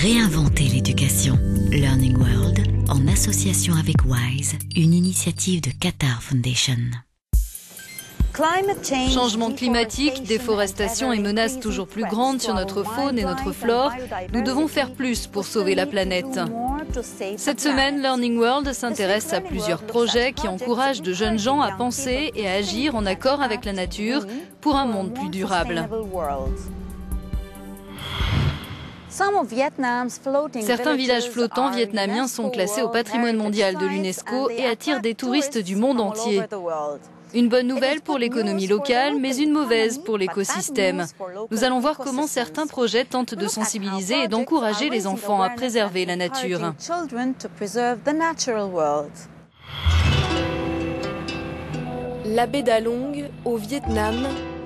Réinventer l'éducation. Learning World, en association avec WISE, une initiative de Qatar Foundation. Changement climatique, déforestation et menaces toujours plus grandes sur notre faune et notre flore, nous devons faire plus pour sauver la planète. Cette semaine, Learning World s'intéresse à plusieurs projets qui encouragent de jeunes gens à penser et à agir en accord avec la nature pour un monde plus durable. Certains villages flottants vietnamiens sont classés au patrimoine mondial de l'UNESCO et attirent des touristes du monde entier. Une bonne nouvelle pour l'économie locale, mais une mauvaise pour l'écosystème. Nous allons voir comment certains projets tentent de sensibiliser et d'encourager les enfants à préserver la nature. La baie d'Along, au Vietnam,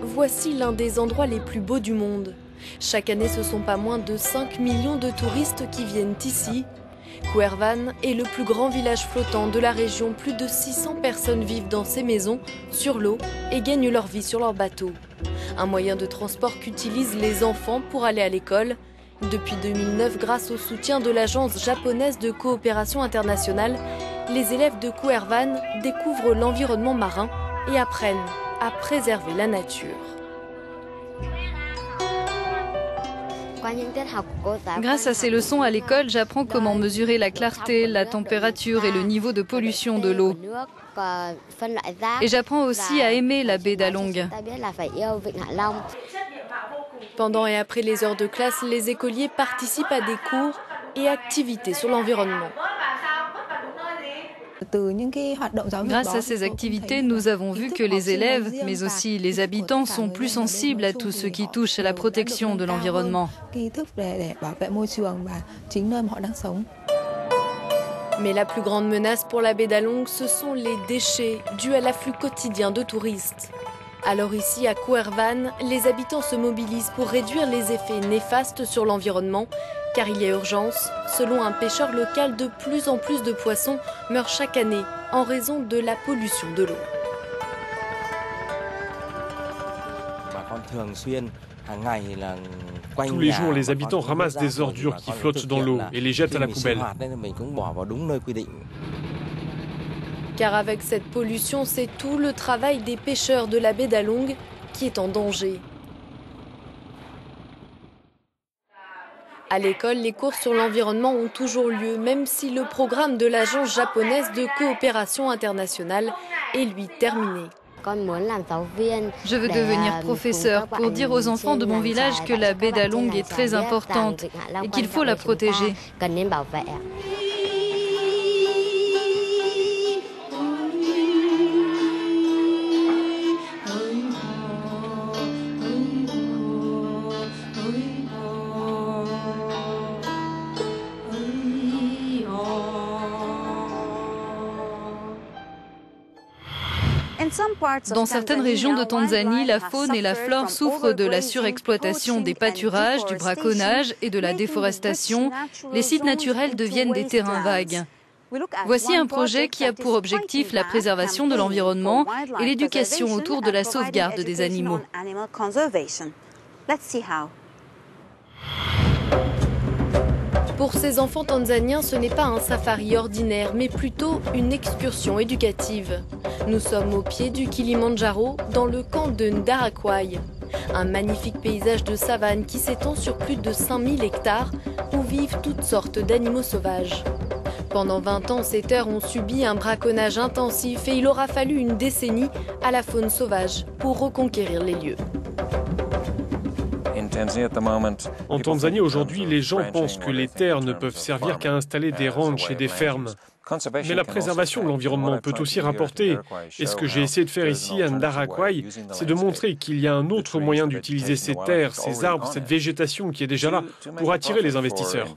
voici l'un des endroits les plus beaux du monde. Chaque année, ce sont pas moins de 5 millions de touristes qui viennent ici. Khuer Van est le plus grand village flottant de la région. Plus de 600 personnes vivent dans ces maisons, sur l'eau, et gagnent leur vie sur leur bateau. Un moyen de transport qu'utilisent les enfants pour aller à l'école. Depuis 2009, grâce au soutien de l'Agence japonaise de coopération internationale, les élèves de Khuer Van découvrent l'environnement marin et apprennent à préserver la nature. Grâce à ces leçons à l'école, j'apprends comment mesurer la clarté, la température et le niveau de pollution de l'eau. Et j'apprends aussi à aimer la baie d'Along. Pendant et après les heures de classe, les écoliers participent à des cours et activités sur l'environnement. Grâce à ces activités, nous avons vu que les élèves, mais aussi les habitants, sont plus sensibles à tout ce qui touche à la protection de l'environnement. Mais la plus grande menace pour la baie d'Along, ce sont les déchets dus à l'afflux quotidien de touristes. Alors ici, à Khuer Van, les habitants se mobilisent pour réduire les effets néfastes sur l'environnement, car il y a urgence. Selon un pêcheur local, de plus en plus de poissons meurent chaque année en raison de la pollution de l'eau. Tous les jours, les habitants ramassent des ordures qui flottent dans l'eau et les jettent à la poubelle. Car avec cette pollution, c'est tout le travail des pêcheurs de la baie d'Along qui est en danger. À l'école, les cours sur l'environnement ont toujours lieu, même si le programme de l'Agence japonaise de coopération internationale est lui terminé. Je veux devenir professeur pour dire aux enfants de mon village que la baie d'Along est très importante et qu'il faut la protéger. Dans certaines régions de Tanzanie, la faune et la flore souffrent de la surexploitation des pâturages, du braconnage et de la déforestation. Les sites naturels deviennent des terrains vagues. Voici un projet qui a pour objectif la préservation de l'environnement et l'éducation autour de la sauvegarde des animaux. Pour ces enfants tanzaniens, ce n'est pas un safari ordinaire, mais plutôt une excursion éducative. Nous sommes au pied du Kilimandjaro, dans le camp de Ndarakwai. Un magnifique paysage de savane qui s'étend sur plus de 5000 hectares, où vivent toutes sortes d'animaux sauvages. Pendant 20 ans, ces terres ont subi un braconnage intensif et il aura fallu une décennie à la faune sauvage pour reconquérir les lieux. En Tanzanie, aujourd'hui, les gens pensent que les terres ne peuvent servir qu'à installer des ranchs et des fermes. Mais la préservation de l'environnement peut aussi rapporter. Et ce que j'ai essayé de faire ici à Ndarakwai, c'est de montrer qu'il y a un autre moyen d'utiliser ces terres, ces arbres, cette végétation qui est déjà là pour attirer les investisseurs.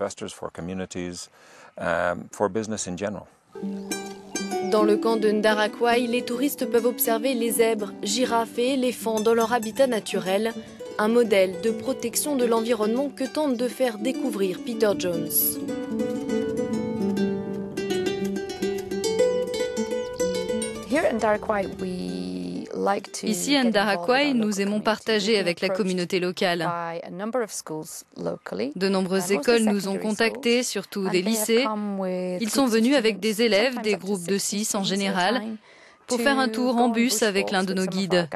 Dans le camp de Ndarakwai, les touristes peuvent observer les zèbres, girafes et éléphants dans leur habitat naturel. Un modèle de protection de l'environnement que tente de faire découvrir Peter Jones. Ici, à Ndaraquai, nous aimons partager avec la communauté locale. De nombreuses écoles nous ont contactés, surtout des lycées. Ils sont venus avec des élèves, des groupes de 6 en général, pour faire un tour en bus avec l'un de nos guides,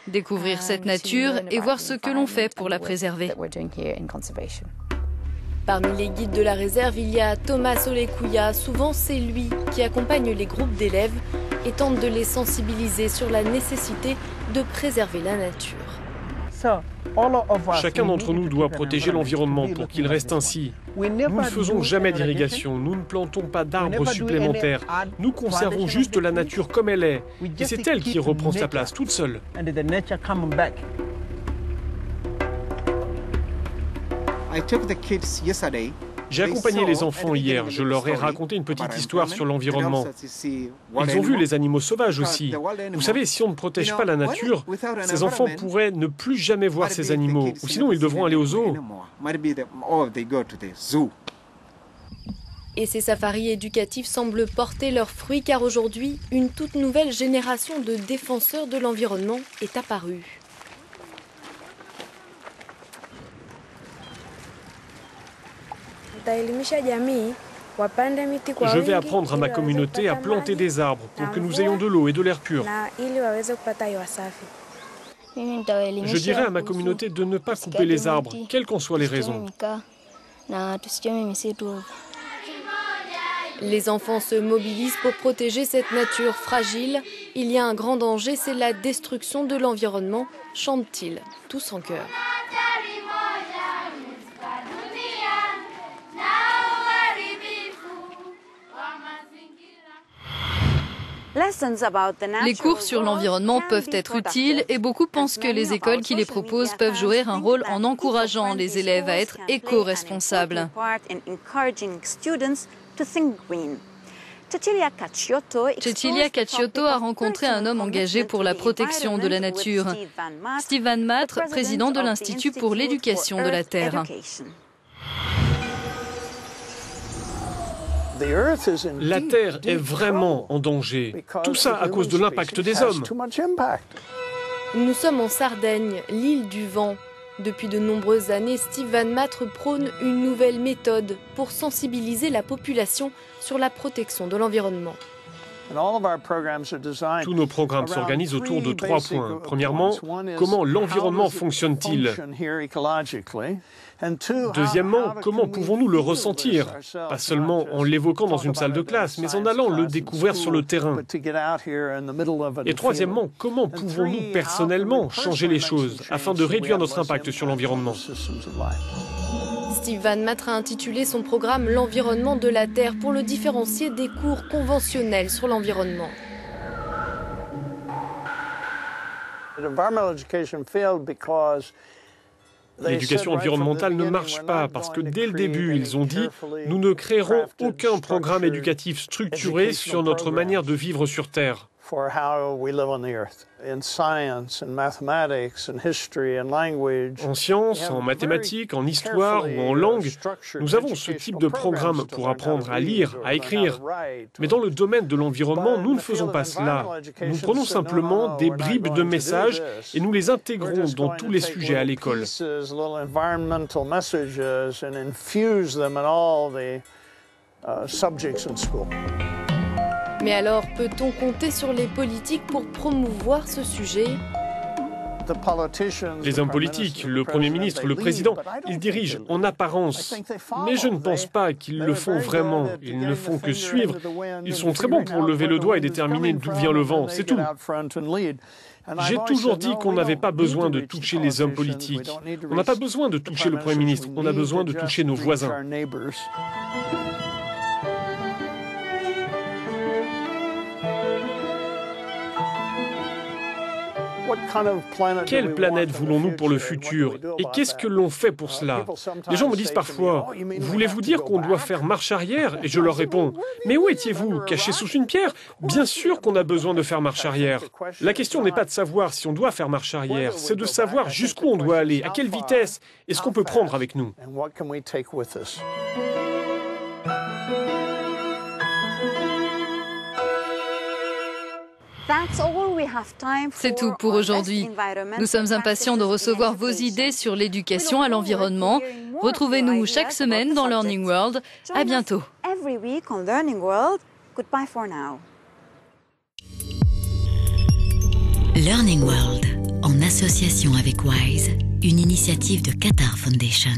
découvrir cette nature et voir ce que l'on fait pour la préserver. Parmi les guides de la réserve, il y a Thomas Olekuya. Souvent, c'est lui qui accompagne les groupes d'élèves et tente de les sensibiliser sur la nécessité de préserver la nature. Chacun d'entre nous doit protéger l'environnement pour qu'il reste ainsi. Nous ne faisons jamais d'irrigation, nous ne plantons pas d'arbres supplémentaires. Nous conservons juste la nature comme elle est. Et c'est elle qui reprend sa place toute seule. J'ai accompagné les enfants hier. Je leur ai raconté une petite histoire sur l'environnement. Ils ont vu les animaux sauvages aussi. Vous savez, si on ne protège pas la nature, ces enfants pourraient ne plus jamais voir ces animaux. Ou sinon, ils devront aller au zoo. Et ces safaris éducatifs semblent porter leurs fruits car aujourd'hui, une toute nouvelle génération de défenseurs de l'environnement est apparue. Je vais apprendre à ma communauté à planter des arbres pour que nous ayons de l'eau et de l'air pur. Je dirai à ma communauté de ne pas couper les arbres, quelles qu'en soient les raisons. Les enfants se mobilisent pour protéger cette nature fragile. Il y a un grand danger, c'est la destruction de l'environnement, chantent-ils, tous en chœur. Les cours sur l'environnement peuvent être utiles et beaucoup pensent que les écoles qui les proposent peuvent jouer un rôle en encourageant les élèves à être éco-responsables. Cecilia Caciotto a rencontré un homme engagé pour la protection de la nature, Steve Van Matre, président de l'Institut pour l'éducation de la Terre. La Terre est vraiment en danger. Tout ça à cause de l'impact des hommes. Nous sommes en Sardaigne, l'île du vent. Depuis de nombreuses années, Steve Van Matre prône une nouvelle méthode pour sensibiliser la population sur la protection de l'environnement. Tous nos programmes s'organisent autour de 3 points. Premièrement, comment l'environnement fonctionne-t-il? Deuxièmement, comment pouvons-nous le ressentir? Pas seulement en l'évoquant dans une salle de classe, mais en allant le découvrir sur le terrain. Et troisièmement, comment pouvons-nous personnellement changer les choses afin de réduire notre impact sur l'environnement? Steve Van Matre a intitulé son programme « L'environnement de la Terre » pour le différencier des cours conventionnels sur l'environnement. L'éducation environnementale ne marche pas parce que dès le début, ils ont dit « Nous ne créerons aucun programme éducatif structuré sur notre manière de vivre sur Terre ». En sciences, en mathématiques, en histoire ou en langue, nous avons ce type de programme pour apprendre à lire, à écrire. Mais dans le domaine de l'environnement, nous ne faisons pas cela. Nous prenons simplement des bribes de messages et nous les intégrons dans tous les sujets à l'école. Mais alors, peut-on compter sur les politiques pour promouvoir ce sujet? Les hommes politiques, le Premier ministre, le Président, ils dirigent en apparence. Mais je ne pense pas qu'ils le font vraiment. Ils ne font que suivre. Ils sont très bons pour lever le doigt et déterminer d'où vient le vent, c'est tout. J'ai toujours dit qu'on n'avait pas besoin de toucher les hommes politiques. On n'a pas besoin de toucher le Premier ministre, on a besoin de toucher nos voisins. Quelle planète voulons-nous pour le futur? Et qu'est-ce que l'on fait pour cela? Les gens me disent parfois, « Voulez-vous dire qu'on doit faire marche arrière ?» Et je leur réponds, « Mais où étiez-vous? Cachés sous une pierre? Bien sûr qu'on a besoin de faire marche arrière. La question n'est pas de savoir si on doit faire marche arrière, c'est de savoir jusqu'où on doit aller, à quelle vitesse, et ce qu'on peut prendre avec nous. » C'est tout pour aujourd'hui. Nous sommes impatients de recevoir vos idées sur l'éducation à l'environnement. Retrouvez-nous chaque semaine dans Learning World. À bientôt. Learning World, en association avec WISE, une initiative de Qatar Foundation.